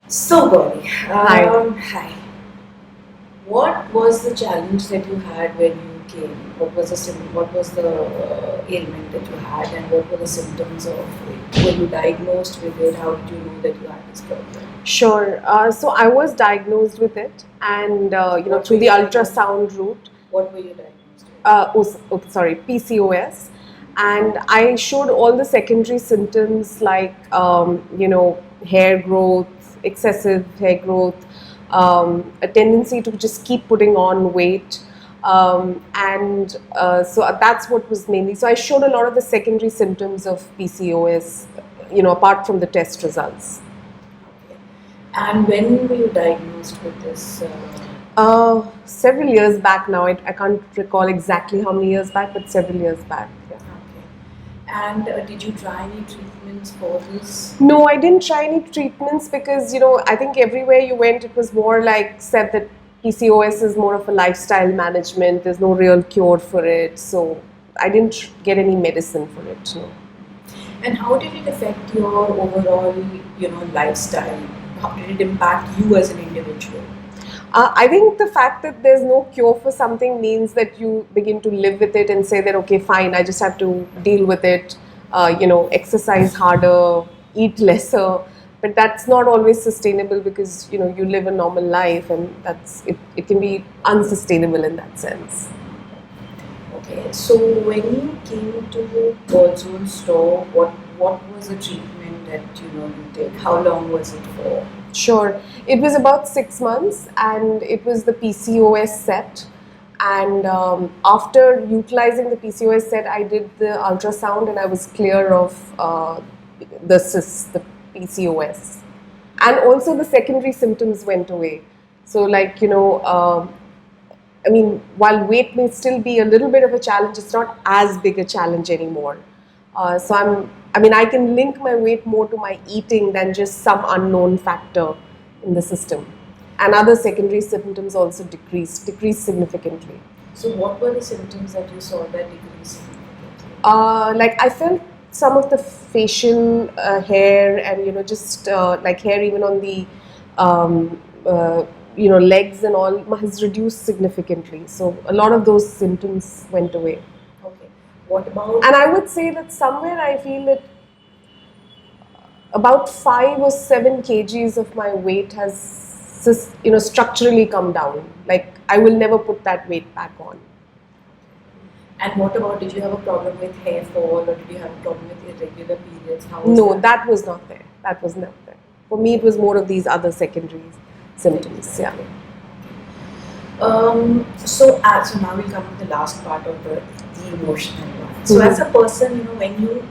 So, Gauri, Hi. hi. What was the challenge that you had when you came? What was the ailment that you had, and what were the symptoms of it? Were you diagnosed with it? How did you know that you had this problem? Sure. So I was diagnosed with it, and What were through the you diagnosed with? ultrasound route. What were you diagnosed with? Sorry, PCOS, and I showed all the secondary symptoms like hair growth, excessive hair growth, a tendency to just keep putting on weight. And so that's what was mainly. So I showed a lot of the secondary symptoms of PCOS, apart from the test results. Okay. And when were you diagnosed with this? Several years back now. I can't recall exactly how many years back, but several years back. Yeah. Okay. And did you try any treatments for this? No, I didn't try any treatments because, I think everywhere you went, it was more like said that PCOS is more of a lifestyle management. There's no real cure for it. So I didn't get any medicine for it. No. And how did it affect your overall, lifestyle? How did it impact you as an individual? I think the fact that there's no cure for something means that you begin to live with it and say that, okay, fine, I just have to deal with it, exercise harder, eat lesser. But that's not always sustainable because, you live a normal life and it can be unsustainable in that sense. Okay, so when you came to God's own store, what was the treatment that you did? How long was it for? Sure. It was about 6 months and it was the PCOS set. And after utilizing the PCOS set, I did the ultrasound and I was clear of the cysts, the PCOS. And also the secondary symptoms went away. So, like, I mean, while weight may still be a little bit of a challenge, it's not as big a challenge anymore. I mean, I can link my weight more to my eating than just some unknown factor in the system. And other secondary symptoms also decreased significantly. So what were the symptoms that you saw that decreased significantly? Like I felt some of the facial hair and just like hair even on the legs and all has reduced significantly. So a lot of those symptoms went away. Okay. What about? And I would say that somewhere I feel that about 5 or 7 kgs of my weight has structurally come down. Like I will never put that weight back on. And what about, did you have a problem with hair fall or did you have a problem with irregular periods? How was No, that? that was not there. That was not there. For me, it was more of these other secondary symptoms. Yeah. Okay. So now we'll come to the last part of the emotional one. So as a person, when you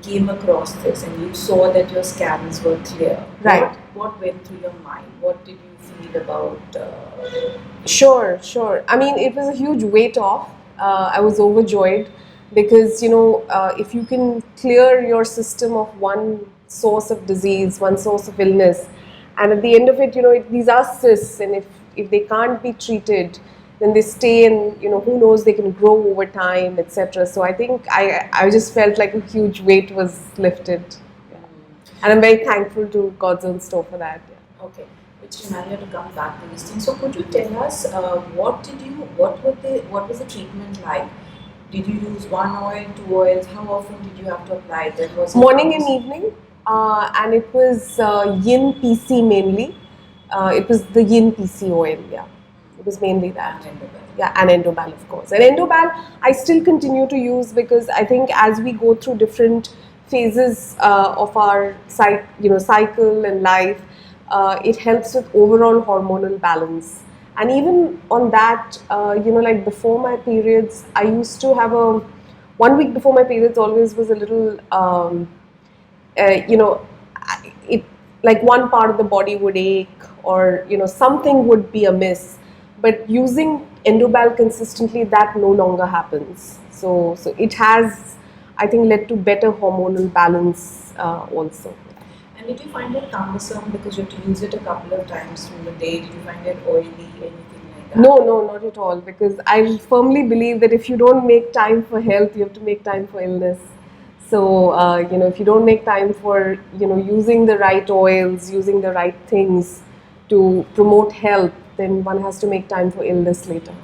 came across this and you saw that your scans were clear, Right. what went through your mind? What did you feel about? Sure, sure. I mean, it was a huge weight off. I was overjoyed because, if you can clear your system of one source of disease, one source of illness, and at the end of it, these are cysts, and if they can't be treated, then they stay and, who knows, they can grow over time, etc. So I think I just felt like a huge weight was lifted. Yeah. And I'm very thankful to God's own store for that. Yeah. Okay, which reminds me to come back to this thing. So could you tell us what was the treatment like? Did you use one oil, two oils? How often did you have to apply them? Was it Morning and evening, and it was yin PC mainly. It was the yin PC oil, yeah. It was mainly that. Yeah, and endobal, of course. And endobal, I still continue to use because I think as we go through different phases of our cycle and life, it helps with overall hormonal balance. And even on that, like before my periods, I used to have a 1 week before my periods always was a little it like one part of the body would ache or something would be amiss, but using endobal consistently, that no longer happens. So it has, I think, led to better hormonal balance also. And did you find it cumbersome because you have to use it a couple of times through the day? Did you find it oily, anything like that? No, not at all, because I firmly believe that if you don't make time for health, you have to make time for illness. So, if you don't make time for, using the right oils, using the right things to promote health, then one has to make time for illness later.